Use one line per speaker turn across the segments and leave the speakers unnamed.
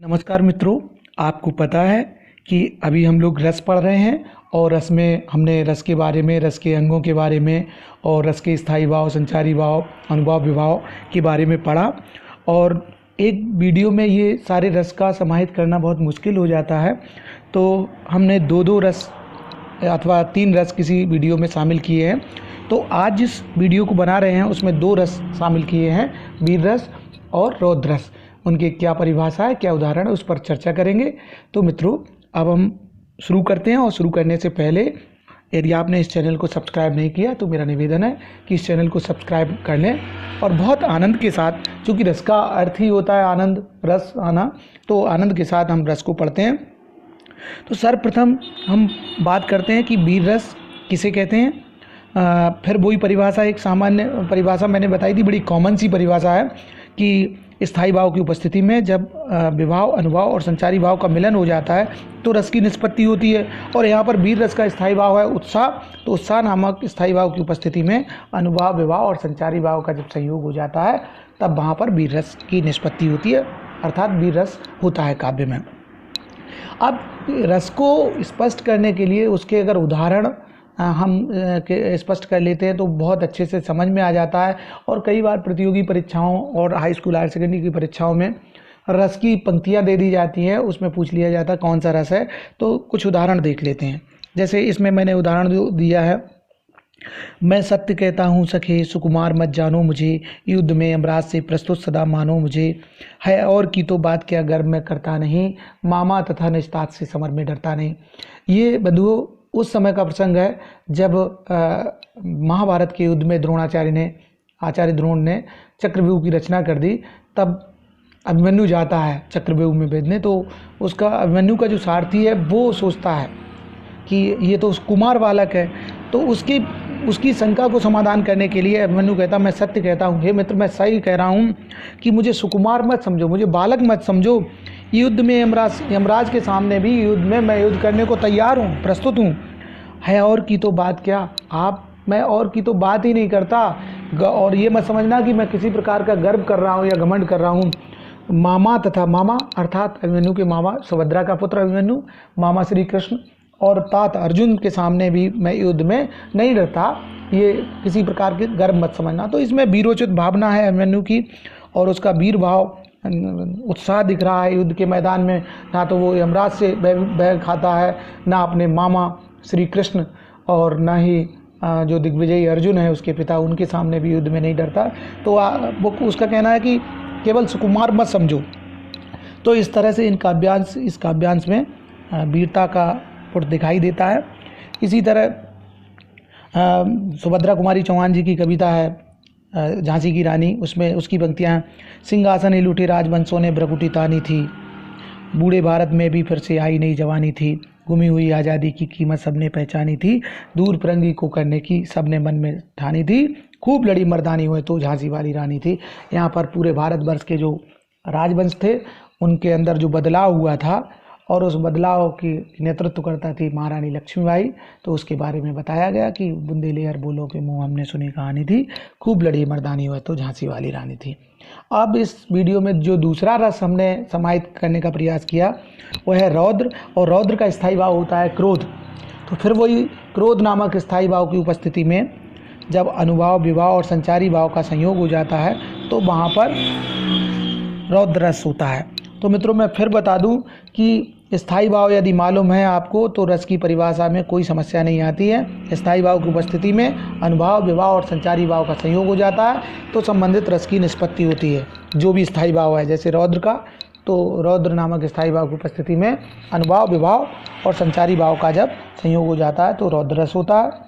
नमस्कार मित्रों, आपको पता है कि अभी हम लोग रस पढ़ रहे हैं और रस में हमने रस के बारे में, रस के अंगों के बारे में और रस के स्थायी भाव, संचारी भाव, अनुभाव विभाव के बारे में पढ़ा। और एक वीडियो में ये सारे रस का समाहित करना बहुत मुश्किल हो जाता है, तो हमने दो रस अथवा 3 रस किसी वीडियो में शामिल किए हैं। तो आज जिस वीडियो को बना रहे हैं उसमें 2 रस शामिल किए हैं, वीर रस और रौद्र रस। उनकी क्या परिभाषा है, क्या उदाहरण है, उस पर चर्चा करेंगे। तो मित्रों, अब हम शुरू करते हैं। और शुरू करने से पहले यदि आपने इस चैनल को सब्सक्राइब नहीं किया तो मेरा निवेदन है कि इस चैनल को सब्सक्राइब कर लें और बहुत आनंद के साथ, क्योंकि रस का अर्थ ही होता है आनंद, रस आना, तो आनंद के साथ हम रस को पढ़ते हैं। तो सर्वप्रथम हम बात करते हैं कि वीर रस किसे कहते हैं। फिर वही परिभाषा, एक सामान्य परिभाषा मैंने बताई थी, बड़ी कॉमन सी परिभाषा है कि स्थायी भाव की उपस्थिति में जब विभाव, अनुभाव और संचारी भाव का मिलन हो जाता है तो रस की निष्पत्ति होती है। और यहाँ पर वीर रस का स्थायी भाव है उत्साह, तो उत्साह नामक स्थायी भाव की उपस्थिति में अनुभाव, विभाव और संचारी भाव का जब संयोग हो जाता है तब वहाँ पर वीर रस की निष्पत्ति होती है, अर्थात वीर रस होता है काव्य में। अब रस को स्पष्ट करने के लिए उसके अगर उदाहरण हम स्पष्ट कर लेते हैं तो बहुत अच्छे से समझ में आ जाता है। और कई बार प्रतियोगी परीक्षाओं और हाई स्कूल, हायर सेकेंडरी की परीक्षाओं में रस की पंक्तियां दे दी जाती हैं, उसमें पूछ लिया जाता है कौन सा रस है। तो कुछ उदाहरण देख लेते हैं। जैसे इसमें मैंने उदाहरण जो दिया है, मैं सत्य कहता हूँ सखे सुकुमार मत जानो मुझे, युद्ध में यमराज से प्रस्तुत सदा मानो मुझे, है और की तो बात क्या गर्व में करता नहीं, मामा तथा निस्तात से समर में डरता नहीं। ये बंधुओं उस समय का प्रसंग है जब महाभारत के युद्ध में आचार्य द्रोण ने चक्रव्यूह की रचना कर दी। तब अभिमन्यु जाता है चक्रव्यूह में भेजने, तो उसका अभिमन्यु का जो सारथी है वो सोचता है कि ये तो कुमार बालक है। तो उसकी शंका को समाधान करने के लिए अभिमन्यु कहता, मैं सत्य कहता हूँ हे मित्र, मैं सही कह रहा हूँ कि मुझे सुकुमार मत समझो, मुझे बालक मत समझो। युद्ध में यमराज के सामने भी युद्ध में मैं युद्ध करने को तैयार हूँ, प्रस्तुत हूँ। है और की तो बात क्या, मैं और की तो बात ही नहीं करता। और ये मत समझना कि मैं किसी प्रकार का गर्व कर रहा हूँ या घमंड कर रहा हूँ। मामा अर्थात अभिमन्यु के मामा, सुभद्रा का पुत्र अभिमन्यु, मामा श्री कृष्ण और तात अर्जुन के सामने भी मैं युद्ध में नहीं डरता। ये किसी प्रकार के गर्व मत समझना। तो इसमें वीरोचित भावना है अभिमन्यु की और उसका वीर भाव, उत्साह दिख रहा है युद्ध के मैदान में। ना तो वो यमराज से भय खाता है, ना अपने मामा श्री कृष्ण, और ना ही जो दिग्विजयी अर्जुन है उसके पिता, उनके सामने भी युद्ध में नहीं डरता। तो वो उसका कहना है कि केवल सुकुमार मत समझो। तो इस तरह से इस काव्यांश में वीरता का पुट दिखाई देता है। इसी तरह सुभद्रा कुमारी चौहान जी की कविता है झांसी की रानी, उसमें उसकी पंक्तियाँ, सिंहासन ही लूटे राजवंशों ने भ्रकुटी तानी थी, बूढ़े भारत में भी फिर से आई नई जवानी थी, गुमी हुई आज़ादी की कीमत सबने पहचानी थी, दूर फिरंगी को करने की सबने मन में ठानी थी, खूब लड़ी मर्दानी हुए तो झांसी वाली रानी थी। यहाँ पर पूरे भारतवर्ष के जो राजवंश थे उनके अंदर जो बदलाव हुआ था और उस बदलाव की नेतृत्व करता थी महारानी लक्ष्मीबाई, तो उसके बारे में बताया गया कि बुंदेलहर बोलो के मुँह हमने सुनी कहानी थी, खूब लड़ी मर्दानी हुए तो झांसी वाली रानी थी। अब इस वीडियो में जो दूसरा रस हमने समाहित करने का प्रयास किया वो है रौद्र, और रौद्र का स्थायी भाव होता है क्रोध। तो फिर वही क्रोध नामक स्थायी भाव की उपस्थिति में जब अनुभाव, विभाव और संचारी भाव का संयोग हो जाता है तो वहाँ पर रौद्र रस होता है। तो मित्रों, मैं फिर बता दूं कि स्थायी भाव यदि मालूम है आपको तो रस की परिभाषा में कोई समस्या नहीं आती है। स्थायी भाव की उपस्थिति में अनुभाव, विभाव और संचारी भाव का संयोग हो जाता है तो संबंधित रस की निष्पत्ति होती है। जो भी स्थायी भाव है, जैसे रौद्र का, तो रौद्र नामक स्थायी भाव की उपस्थिति में अनुभाव, विभाव और संचारी भाव का जब संयोग हो जाता है तो रौद्र रस होता है।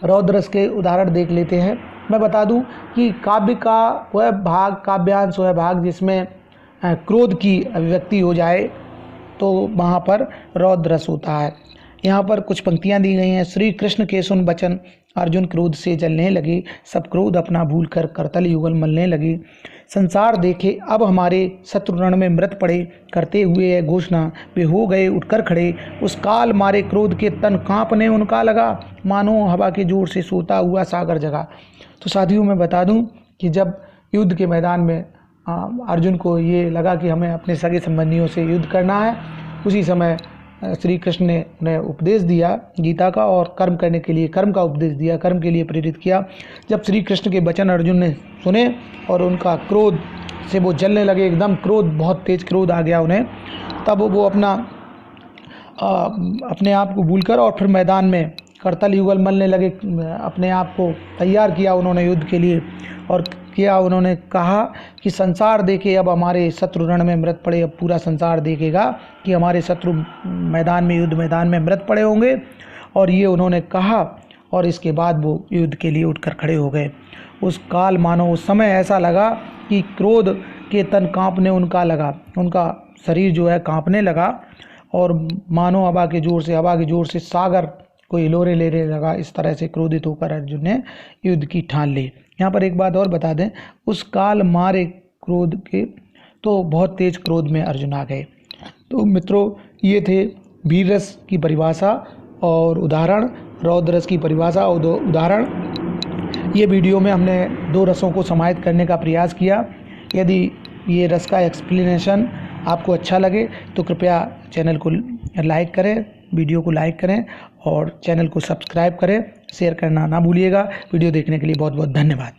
रौद्र रस के उदाहरण देख लेते हैं। मैं बता दूं कि काव्य का वह भाग, काव्यांश वह भाग जिसमें क्रोध की अभिव्यक्ति हो जाए तो वहाँ पर रौद्र रस होता है। यहाँ पर कुछ पंक्तियाँ दी गई हैं। श्री कृष्ण के सुन बचन, अर्जुन क्रोध से जलने लगे, सब क्रोध अपना भूल कर करतल युगल मलने लगे, संसार देखे अब हमारे शत्रु रण में मृत पड़े, करते हुए यह घोषणा वे हो गए उठकर खड़े, उस काल मारे क्रोध के तन कांपने उनका लगा, मानो हवा के जोर से सोता हुआ सागर जगा। तो साथियों, मैं बता दूं कि जब युद्ध के मैदान में अर्जुन को ये लगा कि हमें अपने सगे संबंधियों से युद्ध करना है, उसी समय श्री कृष्ण ने उन्हें उपदेश दिया गीता का और कर्म करने के लिए कर्म का उपदेश दिया, कर्म के लिए प्रेरित किया। जब श्री कृष्ण के वचन अर्जुन ने सुने और उनका क्रोध से वो जलने लगे, एकदम क्रोध, बहुत तेज क्रोध आ गया उन्हें, तब वो अपने आप को भूलकर और फिर मैदान में करतल युगल मलने लगे। अपने आप को तैयार किया उन्होंने युद्ध के लिए और उन्होंने कहा कि संसार देखे अब हमारे शत्रु रण में मृत पड़े। अब पूरा संसार देखेगा कि हमारे शत्रु मैदान में, युद्ध मैदान में मृत पड़े होंगे। और ये उन्होंने कहा और इसके बाद वो युद्ध के लिए उठकर खड़े हो गए। उस काल मानो उस समय ऐसा लगा कि क्रोध के तन कांपने उनका शरीर जो है कांपने लगा और मानो हवा के जोर से सागर कोई हिलोरे लेने लगा। इस तरह से क्रोधित होकर अर्जुन ने युद्ध की ठान ली। यहाँ पर एक बात और बता दें, उस काल मारे क्रोध के तो बहुत तेज क्रोध में अर्जुन आ गए। तो मित्रों, ये थे वीर रस की परिभाषा और उदाहरण, रौद्र रस की परिभाषा और उदाहरण। ये वीडियो में हमने 2 रसों को समाहित करने का प्रयास किया। यदि ये रस का एक्सप्लेनेशन आपको अच्छा लगे तो कृपया चैनल को लाइक करें, वीडियो को लाइक करें और चैनल को सब्सक्राइब करें, शेयर करना ना भूलिएगा। वीडियो देखने के लिए बहुत बहुत धन्यवाद।